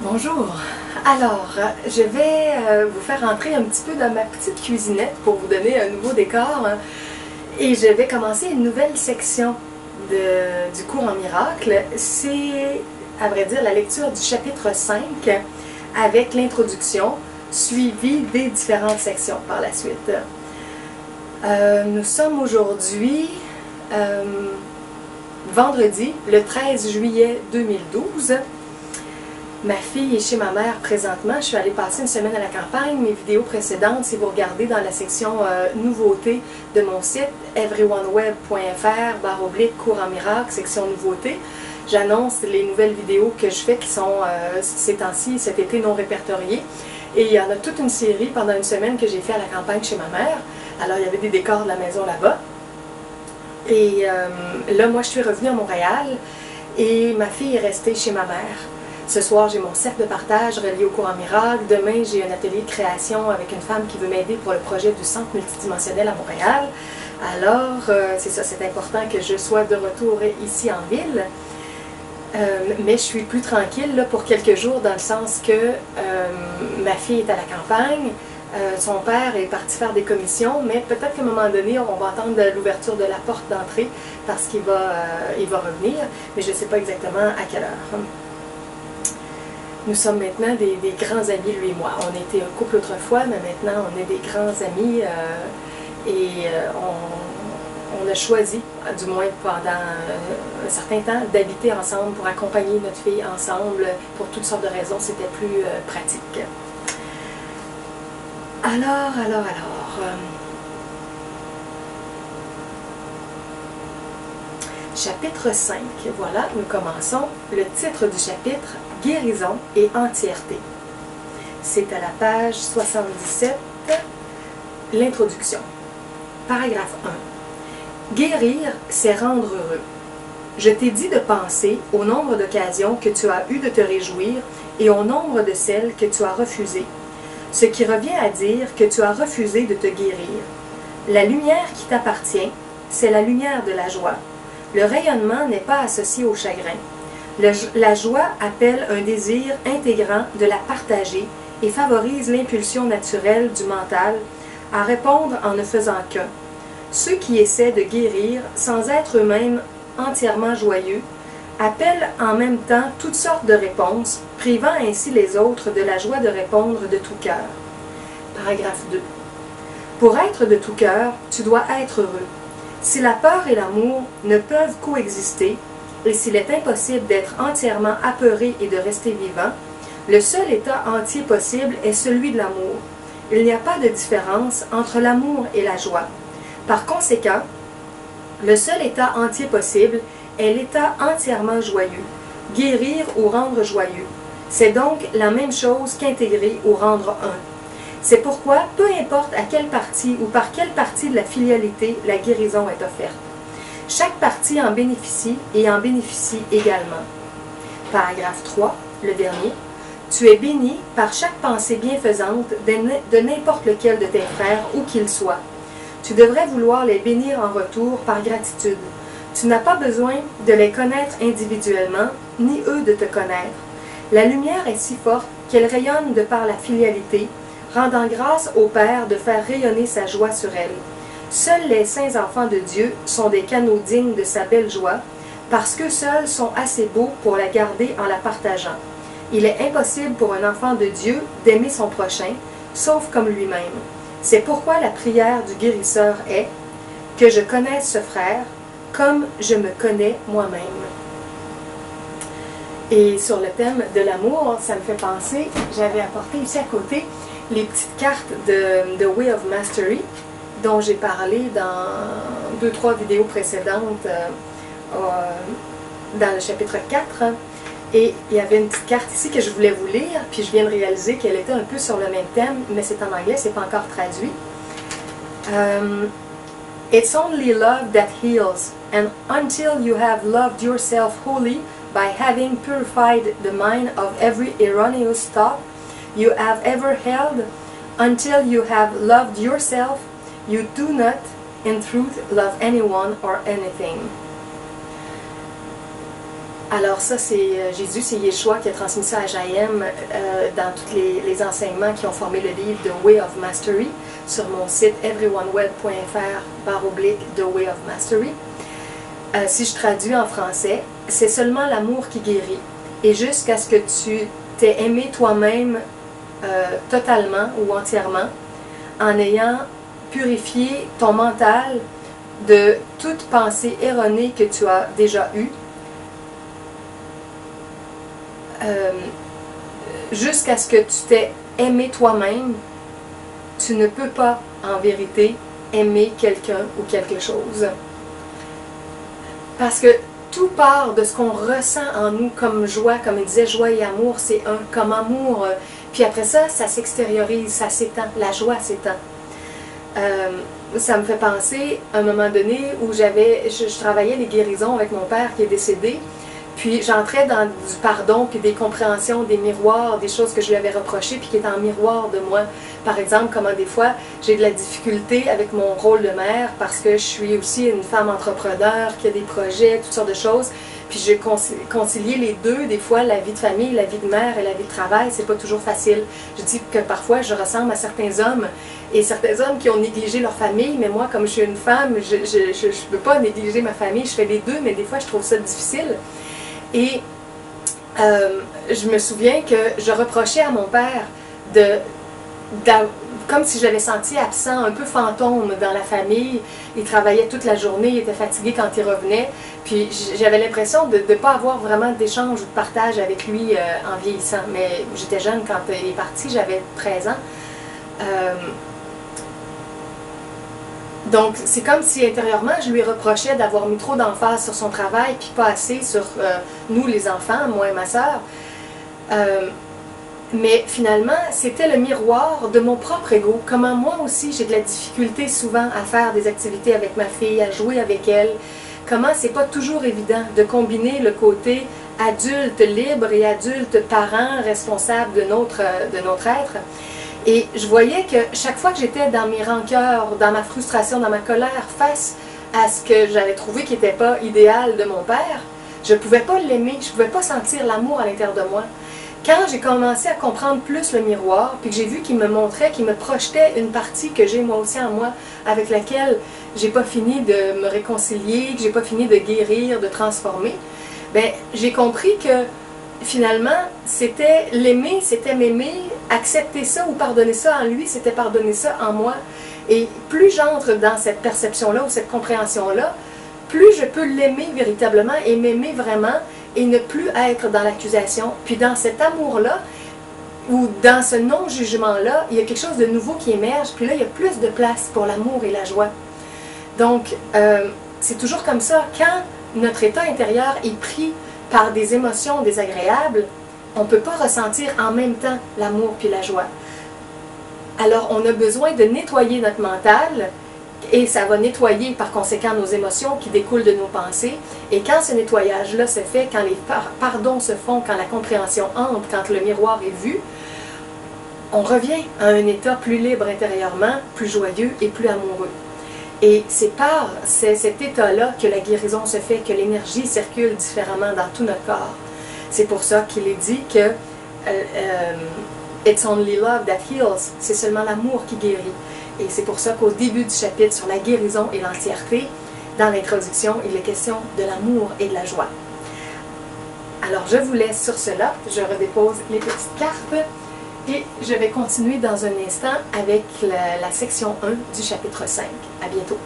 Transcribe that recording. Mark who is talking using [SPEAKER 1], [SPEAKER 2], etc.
[SPEAKER 1] Bonjour! Alors, je vais vous faire entrer un petit peu dans ma petite cuisinette pour vous donner un nouveau décor et je vais commencer une nouvelle section du cours en miracle. C'est, à vrai dire, la lecture du chapitre 5 avec l'introduction suivie des différentes sections par la suite. Nous sommes aujourd'hui vendredi, le 13 juillet 2012. Ma fille est chez ma mère présentement. Je suis allée passer une semaine à la campagne. Mes vidéos précédentes, si vous regardez dans la section nouveautés de mon site, everyoneWeb.fr/cours en miracle, section nouveautés, j'annonce les nouvelles vidéos que je fais qui sont ces temps-ci, cet été non répertoriées. Et il y en a toute une série pendant une semaine que j'ai fait à la campagne chez ma mère. Alors il y avait des décors de la maison là-bas. Et là, moi, je suis revenue à Montréal et ma fille est restée chez ma mère. Ce soir, j'ai mon cercle de partage relié au cours en miracle. Demain, j'ai un atelier de création avec une femme qui veut m'aider pour le projet du centre multidimensionnel à Montréal. Alors, c'est ça, c'est important que je sois de retour ici en ville. Mais je suis plus tranquille là, pour quelques jours dans le sens que ma fille est à la campagne. Son père est parti faire des commissions, mais peut-être qu'à un moment donné, on va entendre l'ouverture de la porte d'entrée parce qu'il va revenir, mais je ne sais pas exactement à quelle heure. Nous sommes maintenant des grands amis, lui et moi. On était un couple autrefois, mais maintenant on est des grands amis on a choisi, du moins pendant un certain temps, d'habiter ensemble pour accompagner notre fille ensemble. Pour toutes sortes de raisons, c'était plus pratique. Alors. Chapitre 5. Voilà, nous commençons. Le titre du chapitre, Guérison et entièreté. C'est à la page 77, l'introduction. Paragraphe 1. Guérir, c'est rendre heureux. Je t'ai dit de penser au nombre d'occasions que tu as eu de te réjouir et au nombre de celles que tu as refusées. Ce qui revient à dire que tu as refusé de te guérir. La lumière qui t'appartient, c'est la lumière de la joie. Le rayonnement n'est pas associé au chagrin. La joie appelle un désir intégrant de la partager et favorise l'impulsion naturelle du mental à répondre en ne faisant qu'un. Ceux qui essaient de guérir sans être eux-mêmes entièrement joyeux appellent en même temps toutes sortes de réponses, privant ainsi les autres de la joie de répondre de tout cœur. Paragraphe 2. Pour être de tout cœur, tu dois être heureux. Si la peur et l'amour ne peuvent coexister, et s'il est impossible d'être entièrement apeuré et de rester vivant, le seul état entier possible est celui de l'amour. Il n'y a pas de différence entre l'amour et la joie. Par conséquent, le seul état entier possible est l'état entièrement joyeux, guérir ou rendre joyeux. C'est donc la même chose qu'intégrer ou rendre un. C'est pourquoi, peu importe à quelle partie ou par quelle partie de la filialité la guérison est offerte. Chaque partie en bénéficie et en bénéficie également. Paragraphe 3, le dernier. Tu es béni par chaque pensée bienfaisante de n'importe lequel de tes frères, où qu'il soit. Tu devrais vouloir les bénir en retour par gratitude. Tu n'as pas besoin de les connaître individuellement, ni eux de te connaître. La lumière est si forte qu'elle rayonne de par la filialité, rendant grâce au Père de faire rayonner sa joie sur elle. Seuls les saints enfants de Dieu sont des canaux dignes de sa belle joie, parce qu'eux seuls sont assez beaux pour la garder en la partageant. Il est impossible pour un enfant de Dieu d'aimer son prochain, sauf comme lui-même. C'est pourquoi la prière du guérisseur est « Que je connaisse ce frère, comme je me connais moi-même ». Et sur le thème de l'amour, ça me fait penser, j'avais apporté ici à côté les petites cartes de The Way of Mastery, dont j'ai parlé dans 2-3 vidéos précédentes dans le chapitre 4. Et il y avait une petite carte ici que je voulais vous lire, puis je viens de réaliser qu'elle était un peu sur le même thème, mais c'est en anglais, c'est pas encore traduit. It's only love that heals, and until you have loved yourself wholly by having purified the mind of every erroneous thought you have ever held, until you have loved yourself, you do not, in truth, love anyone or anything. Alors ça, c'est Jésus, c'est Yeshua qui a transmis ça à Jaïm dans tous les enseignements qui ont formé le livre The Way of Mastery sur mon site everyonewell.fr/The Way of Mastery. Si je traduis en français, c'est seulement l'amour qui guérit. Et jusqu'à ce que tu t'aies aimé toi-même totalement ou entièrement, en ayant purifié ton mental de toute pensée erronée que tu as déjà eue, jusqu'à ce que tu t'aies aimé toi-même, tu ne peux pas, en vérité, aimer quelqu'un ou quelque chose. Parce que tout part de ce qu'on ressent en nous comme joie, comme il disait, joie et amour, c'est un, comme amour. Puis après ça, ça s'extériorise, ça s'étend, la joie s'étend. Ça me fait penser à un moment donné où je travaillais les guérisons avec mon père qui est décédé. Puis j'entrais dans du pardon, puis des compréhensions, des miroirs, des choses que je lui avais reprochées, puis qui étaient en miroir de moi. Par exemple, comment des fois j'ai de la difficulté avec mon rôle de mère parce que je suis aussi une femme entrepreneur qui a des projets, toutes sortes de choses. Puis j'ai concilié les deux, des fois la vie de famille, la vie de mère et la vie de travail, c'est pas toujours facile. Je dis que parfois je ressemble à certains hommes, et certains hommes qui ont négligé leur famille, mais moi comme je suis une femme, je peux pas négliger ma famille, je fais les deux, mais des fois je trouve ça difficile. Et je me souviens que je reprochais à mon père comme si je l'avais senti absent, un peu fantôme dans la famille. Il travaillait toute la journée, il était fatigué quand il revenait. Puis j'avais l'impression de ne pas avoir vraiment d'échange ou de partage avec lui en vieillissant. Mais j'étais jeune quand il est parti, j'avais 13 ans. Donc, c'est comme si intérieurement, je lui reprochais d'avoir mis trop d'emphase sur son travail, puis pas assez sur nous les enfants, moi et ma sœur. Mais finalement, c'était le miroir de mon propre ego. Comment moi aussi, j'ai de la difficulté souvent à faire des activités avec ma fille, à jouer avec elle. Comment c'est pas toujours évident de combiner le côté adulte libre et adulte parent responsable de notre être. Et je voyais que chaque fois que j'étais dans mes rancœurs, dans ma frustration, dans ma colère, face à ce que j'avais trouvé qui n'était pas idéal de mon père, je ne pouvais pas l'aimer, je ne pouvais pas sentir l'amour à l'intérieur de moi. Quand j'ai commencé à comprendre plus le miroir, puis que j'ai vu qu'il me montrait, qu'il me projetait une partie que j'ai moi aussi en moi, avec laquelle j'ai pas fini de me réconcilier, que j'ai pas fini de guérir, de transformer, ben j'ai compris que finalement, c'était l'aimer, c'était m'aimer, accepter ça ou pardonner ça en lui, c'était pardonner ça en moi. Et plus j'entre dans cette perception-là ou cette compréhension-là, plus je peux l'aimer véritablement et m'aimer vraiment et ne plus être dans l'accusation. Puis dans cet amour-là, ou dans ce non-jugement-là, il y a quelque chose de nouveau qui émerge, puis là, il y a plus de place pour l'amour et la joie. Donc, c'est toujours comme ça. Quand notre état intérieur est pris par des émotions désagréables, on ne peut pas ressentir en même temps l'amour puis la joie. Alors, on a besoin de nettoyer notre mental, et ça va nettoyer par conséquent nos émotions qui découlent de nos pensées. Et quand ce nettoyage-là se fait, quand les pardons se font, quand la compréhension entre, quand le miroir est vu, on revient à un état plus libre intérieurement, plus joyeux et plus amoureux. Et c'est par cet état-là que la guérison se fait, que l'énergie circule différemment dans tout notre corps. C'est pour ça qu'il est dit que It's only love that heals. C'est seulement l'amour qui guérit. Et c'est pour ça qu'au début du chapitre sur la guérison et l'entièreté, dans l'introduction, il est question de l'amour et de la joie. Alors je vous laisse sur cela. Je redépose les petites cartes et je vais continuer dans un instant avec la section 1 du chapitre 5. À bientôt.